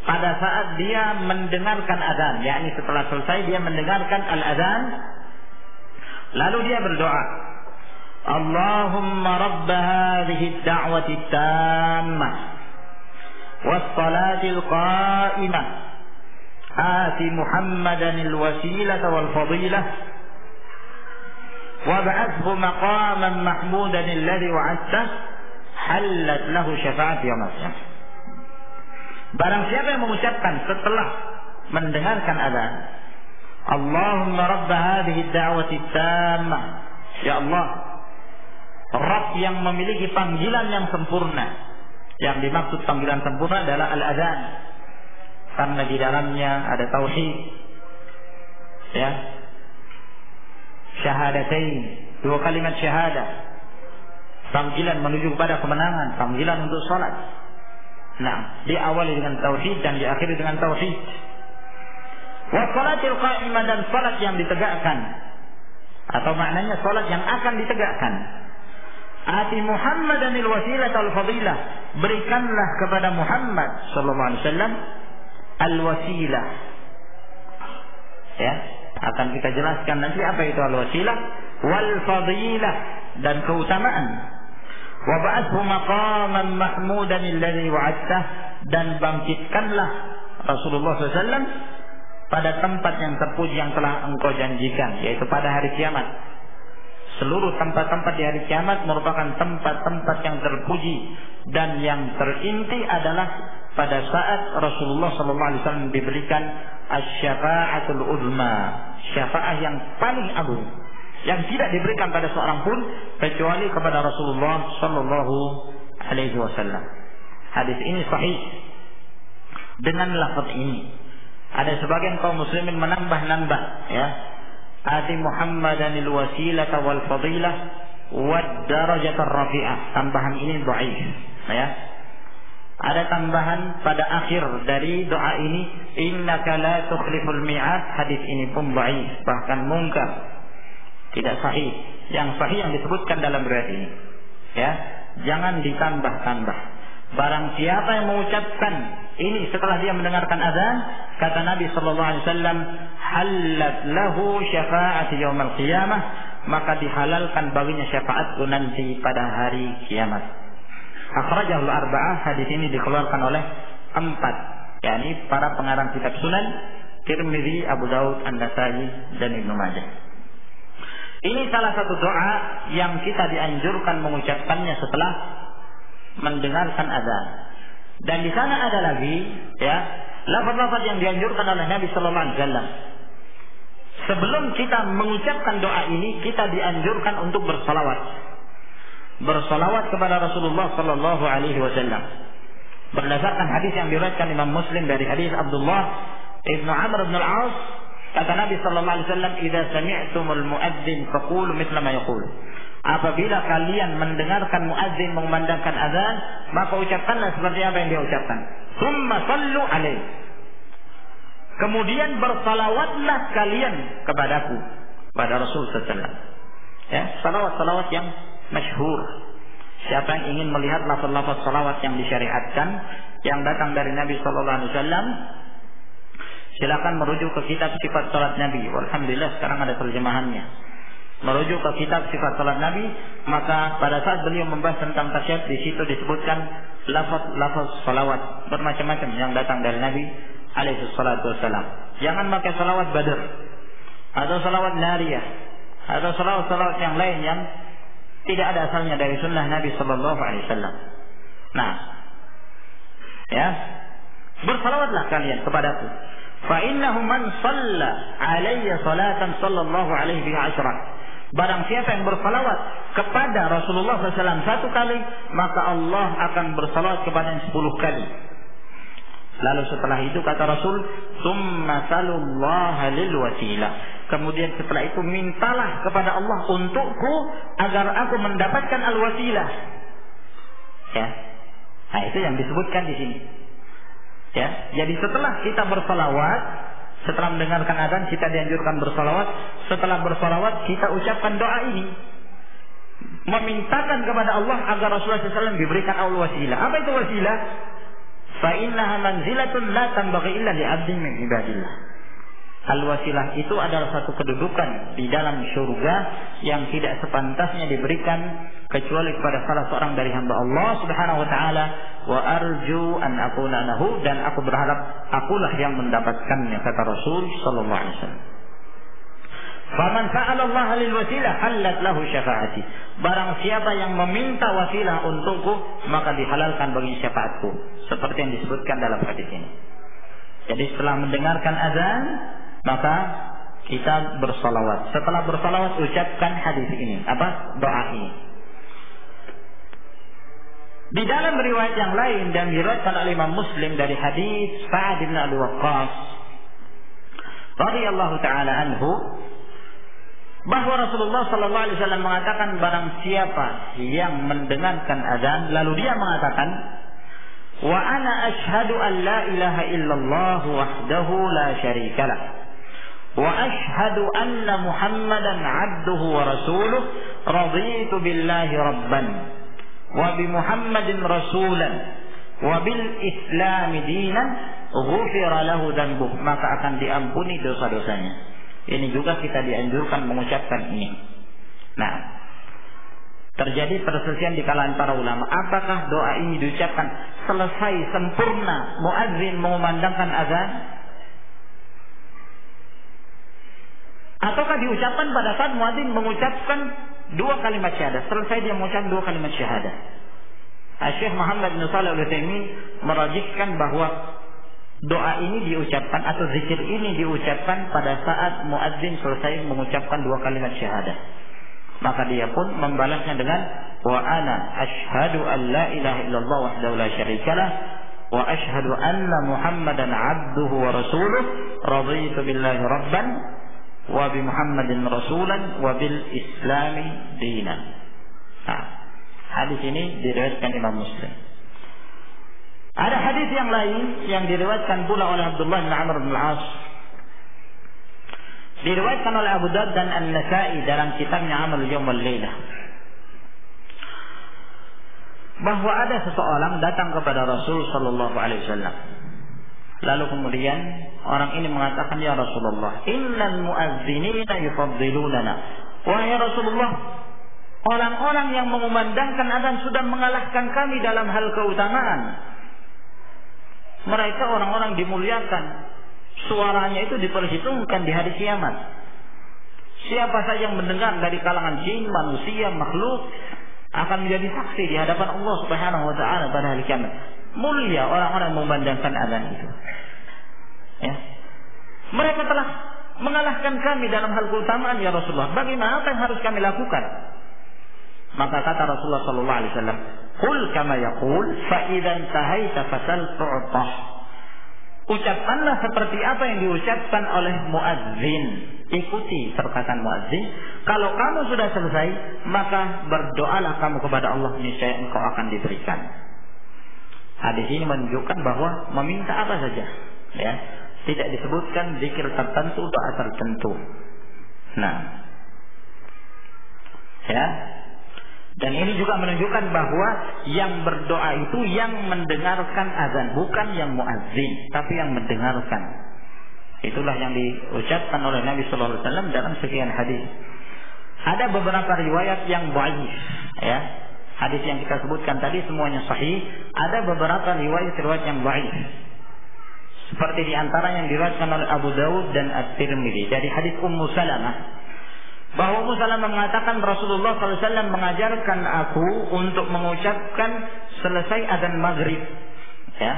pada saat dia mendengarkan azan, yakni setelah selesai dia mendengarkan al-azan, lalu dia berdoa, Allahumma rabb hadhihi ad-da'wati at-tammah was-salati al-qa'imah ati Muhammadan al-wasilata wal-fadilah wab'athhu maqaman mahmudan alladhi wa'adtah hallat lahu syafa'at yaum al-qiyamah. Barang siapa yang mengucapkan setelah mendengarkan azan, Allahumma rabb hadhihi ad-da'wati at-tammah, ya Allah, Rabb yang memiliki panggilan yang sempurna. Yang dimaksud panggilan sempurna adalah al-azan, karena di dalamnya ada tauhid, ya, syahadatain, dua kalimat syahadah, panggilan menuju kepada kemenangan, panggilan untuk salat. Nah, diawali dengan tauhid dan diakhiri dengan tauhid. Wa salatil qa'imah, dan salat yang ditegakkan, atau maknanya salat yang akan ditegakkan. Ati Muhammadanil wasilah wal fadilah, berikanlah kepada Muhammad sallallahu alaihi wasallam al-wasilah. Ya, akan kita jelaskan nanti apa itu al-wasilah wal fadilah, dan keutamaan. Wa ba'athu maqaman mahmudan alladhi wa'adtah, dan bangkitkanlah Rasulullah SAW pada tempat yang terpuji yang telah engkau janjikan, yaitu pada hari kiamat. Seluruh tempat-tempat di hari kiamat merupakan tempat-tempat yang terpuji, dan yang terinti adalah pada saat Rasulullah SAW diberikan asy-syafa'atul uzma, syafaat yang paling agung, yang tidak diberikan pada seorang pun kecuali kepada Rasulullah sallallahu alaihi wasallam. Hadis ini sahih. Dengan lafaz ini ada sebagian kaum muslimin menambah-nambah, ya, ati Muhammadanil wasilata wal fadilah wad darajatar rafi'ah. Tambahan ini dhaif, ya. Ada tambahan pada akhir dari doa ini, innaka la tukhliful mi'ad. Hadis ini pun dhaif, bahkan munkar, tidak sahih, yang sahih yang disebutkan dalam riwayat ini. Ya, jangan ditambah-tambah. Barang siapa yang mengucapkan ini setelah dia mendengarkan azan, kata Nabi sallallahu alaihi wasallam, halat lahu syafa'ati yaumil qiyamah, maka dihalalkan baginya syafaatku nanti pada hari kiamat. Akhrajahul arba'ah, hadis ini dikeluarkan oleh 4, yakni para pengarang kitab Sunan, Tirmidzi, Abu Daud, An-Nasa'i dan Ibnu Majah. Ini salah satu doa yang kita dianjurkan mengucapkannya setelah mendengarkan azan. Dan di sana ada lagi, ya, lafaz-lafaz yang dianjurkan oleh Nabi sallallahu alaihi wasallam. Sebelum kita mengucapkan doa ini, kita dianjurkan untuk bersalawat. Bersalawat kepada Rasulullah sallallahu alaihi wasallam. Berdasarkan hadis yang diriwayatkan Imam Muslim dari hadis Abdullah Ibnu Amr bin Al-As, kata Nabi sallallahu alaihi wasallam, "Idza sami'tumul muadzin faqulu mithla ma yaqul." Apabila kalian mendengarkan muadzin mengumandangkan azan, maka ucapkanlah seperti apa yang dia ucapkan. Tsumma sallu alaihi. Kemudian bersalawatlah kalian kepadaku, pada Rasul sallallahu alaihi wasallam. Ya, salawat-salawat yang masyhur. Siapa yang ingin melihat lafaz-lafaz salawat yang disyariatkan yang datang dari Nabi sallallahu alaihi wasallam, silakan merujuk ke kitab sifat salat Nabi. Alhamdulillah sekarang ada terjemahannya. Merujuk ke kitab sifat salat Nabi, maka pada saat beliau membahas tentang tasyahud, di situ disebutkan lafaz salawat bermacam-macam yang datang dari Nabi alaihi salatu wasallam. Jangan pakai salawat badr atau salawat nariyah atau salawat-salawat yang lain yang tidak ada asalnya dari sunnah Nabi sallallahu alaihi wasallam. Nah, ya, bersalawatlah kalian kepadaku. Fa innahu man shalla alayya salatan sallallahu alaihi biha asyra. Barang siapa yang bersalawat kepada Rasulullah SAW 1 kali, maka Allah akan bersalawat kepadanya 10 kali. Lalu setelah itu kata Rasul, "Tsumma salullaha lil wasilah." Kemudian setelah itu mintalah kepada Allah untukku agar aku mendapatkan al-wasilah. Ya. Nah, itu yang disebutkan di sini. Ya, jadi setelah kita bersalawat, setelah mendengarkan azan kita dianjurkan bersalawat. Setelah bersalawat kita ucapkan doa ini, memintakan kepada Allah agar Rasulullah SAW diberikan al-wasilah. Apa itu wasilah? Fa innaha manzilatun la tanbaghi illa li 'abdin min ibadillah. Al-wasilah itu adalah satu kedudukan di dalam surga yang tidak sepantasnya diberikan kecuali kepada salah seorang dari hamba Allah Subhanahu wa taala. Wa arju an akuna lahu, dan aku berharap akulah yang mendapatkannya, kata Rasul sallallahu alaihi wasallam. Faman sa'ala Allah lil wasilah halat lahu syafaati. Barang siapa yang meminta wasilah untukku, maka dihalalkan bagi syafaatku, seperti yang disebutkan dalam hadis ini. Jadi setelah mendengarkan azan, maka kita bersalawat. Setelah bersalawat ucapkan hadis ini, doa ini. Di dalam riwayat yang lain dan diriwayatkan oleh Imam Muslim dari hadis Sa'ad bin Abi Waqqas radhiyallahu taala anhu, bahwa Rasulullah sallallahu alaihi wasallam mengatakan, barang siapa yang mendengarkan azan lalu dia mengatakan, "Wa ana asyhadu an la ilaha illallah wahdahu la syarikalah wa asyhadu anna Muhammadan 'abduhu wa rasuluh, raditu billahi rabban wa bi Muhammadin rasulan wa bil Islam dinan, ghufira lahu dzanbuh." Maka akan diampuni dosa-dosanya. Ini juga kita dianjurkan mengucapkan ini. Nah, terjadi perselisihan di kalangan para ulama. Apakah doa ini diucapkan selesai sempurna muadzin mengumandangkan azan, ataukah diucapkan pada saat muadzin mengucapkan 2 kalimat syahadah, selesai dia mengucapkan 2 kalimat syahadah? Syekh Muhammad bin Shalih Al-Utsaimin merajihkan bahwa doa ini diucapkan atau zikir ini diucapkan pada saat muadzin selesai mengucapkan 2 kalimat syahadah. Maka dia pun membalasnya dengan, "Wa ana asyhadu an la ilaha illallah wahdahu la syarikalah wa asyhadu anna Muhammadan 'abduhu wa rasuluh, raditu billahi rabban wa bi Muhammadin rasulan wa bil Islami dinan." Nah, hadis ini diriwayatkan Imam Muslim. Ada hadis yang lain yang diriwayatkan pula oleh Abdullah bin Amr bin Al-As. Diriwayatkan oleh Abu Daud dan An-Nasa'i dalam kitabnya Amal Yawm wal Lailah, bahwa ada seseorang datang kepada Rasul sallallahu alaihi wasallam. Lalu kemudian orang ini mengatakan, ya Rasulullah, innal muazzinina yufaddilunana. Wahai Rasulullah, orang-orang yang mengumandangkan azan sudah mengalahkan kami dalam hal keutamaan. Mereka orang-orang dimuliakan, suaranya itu diperhitungkan di hari kiamat. Siapa saja yang mendengar dari kalangan jin, manusia, makhluk akan menjadi saksi di hadapan Allah Subhanahu wa taala pada hari kiamat. Mulia orang-orang yang memandangkan azan itu. Ya. Mereka telah mengalahkan kami dalam hal keutamaan, ya Rasulullah. Bagaimana, apa yang harus kami lakukan? Maka kata Rasulullah sallallahu alaihi wasallam, "Qul kama yaqul, fa idzan tahaita fasal tu'tah." Ucapkanlah seperti apa yang diucapkan oleh muadzin. Ikuti perkataan muadzin. Kalau kamu sudah selesai, maka berdoalah kamu kepada Allah, niscaya engkau akan diberikan. Hadis ini menunjukkan bahwa meminta apa saja, ya, tidak disebutkan zikir tertentu, doa tertentu. Nah, ya, dan ini juga menunjukkan bahwa yang berdoa itu yang mendengarkan azan, bukan yang muadzin, tapi yang mendengarkan. Itulah yang diucapkan oleh Nabi sallallahu alaihi wasallam dalam sekian hadis. Ada beberapa riwayat yang dhaif, ya. Hadis yang kita sebutkan tadi semuanya sahih. Ada beberapa riwayat yang dhaif. Seperti di antara yang diriwayatkan oleh Abu Daud dan At-Tirmidzi dari hadis Ummu Salamah, bahwa Ummu Salamah mengatakan Rasulullah SAW mengajarkan aku untuk mengucapkan selesai azan maghrib. Ya,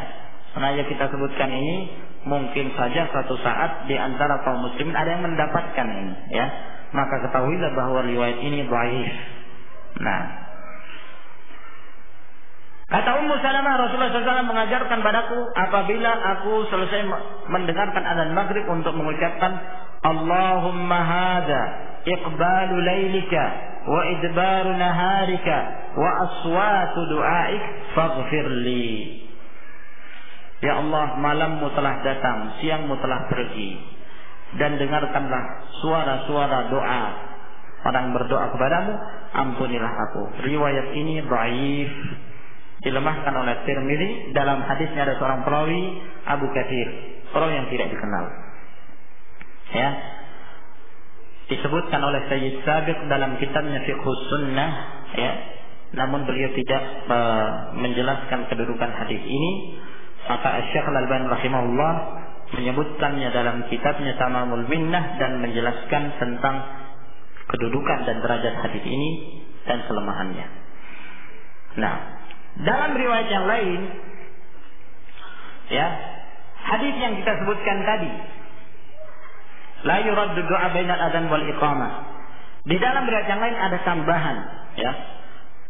sengaja kita sebutkan ini, mungkin saja suatu saat di antara kaum muslimin ada yang mendapatkan ini, ya. Maka ketahuilah bahwa riwayat ini dhaif. Nah, kata Ummu Salamah, Rasulullah SAW mengajarkan padaku apabila aku selesai mendengarkan azan maghrib untuk mengucapkan Allahumma hadza iqbalu lailika wa idbaru naharika wa aswatu du'aik faghfirli. Ya Allah, malammu telah datang, siangmu telah pergi, dan dengarkanlah suara-suara doa orang berdoa kepadamu, ampunilah aku. Riwayat ini dhaif, dilemahkan oleh Tirmidzi. Dalam hadisnya ada seorang perawi, Abu Katsir, perawi yang tidak dikenal. Ya, disebutkan oleh Sayyid Sabiq dalam kitabnya Fiqhus Sunnah, ya. Namun beliau tidak menjelaskan kedudukan hadis ini. Maka Syekh Al-Albani rahimahullah menyebutkannya dalam kitabnya Tamamul Minnah dan menjelaskan tentang kedudukan dan derajat hadis ini dan kelemahannya. Nah, dalam riwayat yang lain, ya, hadis yang kita sebutkan tadi, la yuraddu du'a bainal adzan wal iqamah. Di dalam riwayat yang lain ada tambahan, ya.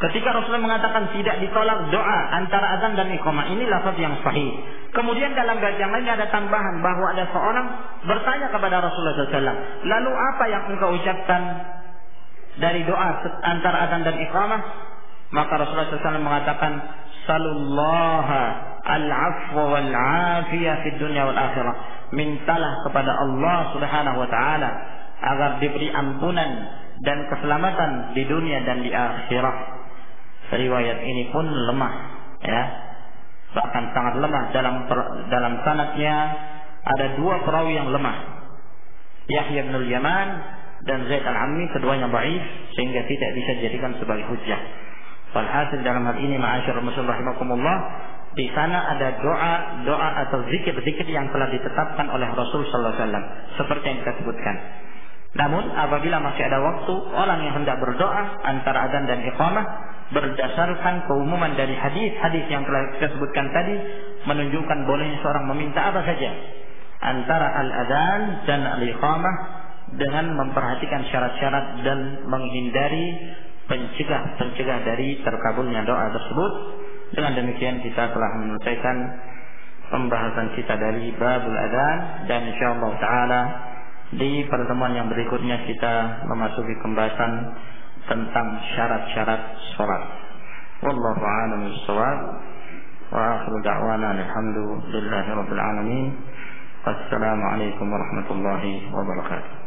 Ketika Rasulullah mengatakan tidak ditolak doa antara azan dan iqamah, ini lafaz yang sahih. Kemudian dalam riwayat yang lain ada tambahan bahwa ada seorang bertanya kepada Rasulullah SAW, lalu apa yang engkau ucapkan dari doa antara azan dan iqamah? Maka Rasulullah SAW mengatakan, Salullaha al-afwa wal-afiyah fid dunya wal akhirah. Mintalah kepada Allah Subhanahu wa taala agar diberi ampunan dan keselamatan di dunia dan di akhirat. Riwayat ini pun lemah, ya. Bahkan sangat lemah. Dalam sanadnya ada dua perawi yang lemah, Yahya bin Al-Yaman dan Zaid Al-Ammi, keduanya dhaif sehingga tidak bisa dijadikan sebagai hujjah. Walhasil dalam hal ini, ma'asyiral muslimin rahimakumullah, di sana ada doa atau zikir-zikir yang telah ditetapkan oleh Rasul sallallahu alaihi wasallam seperti yang kita sebutkan. Namun apabila masih ada waktu, orang yang hendak berdoa antara azan dan iqamah berdasarkan keumuman dari hadis-hadis yang telah kita sebutkan tadi, menunjukkan bolehnya seorang meminta apa saja antara al-azan dan al-iqamah dengan memperhatikan syarat-syarat dan menghindari pencegah dari terkabulnya doa tersebut. Dengan demikian kita telah menyelesaikan pembahasan kita dari babul adzan, dan insyaallah taala di pertemuan yang berikutnya kita memasuki pembahasan tentang syarat-syarat salat. Wallahu a'lam bissawab. Wa akhiru da'wana alhamdulillahi rabbil alamin. Wassalamu alaikum warahmatullahi wabarakatuh.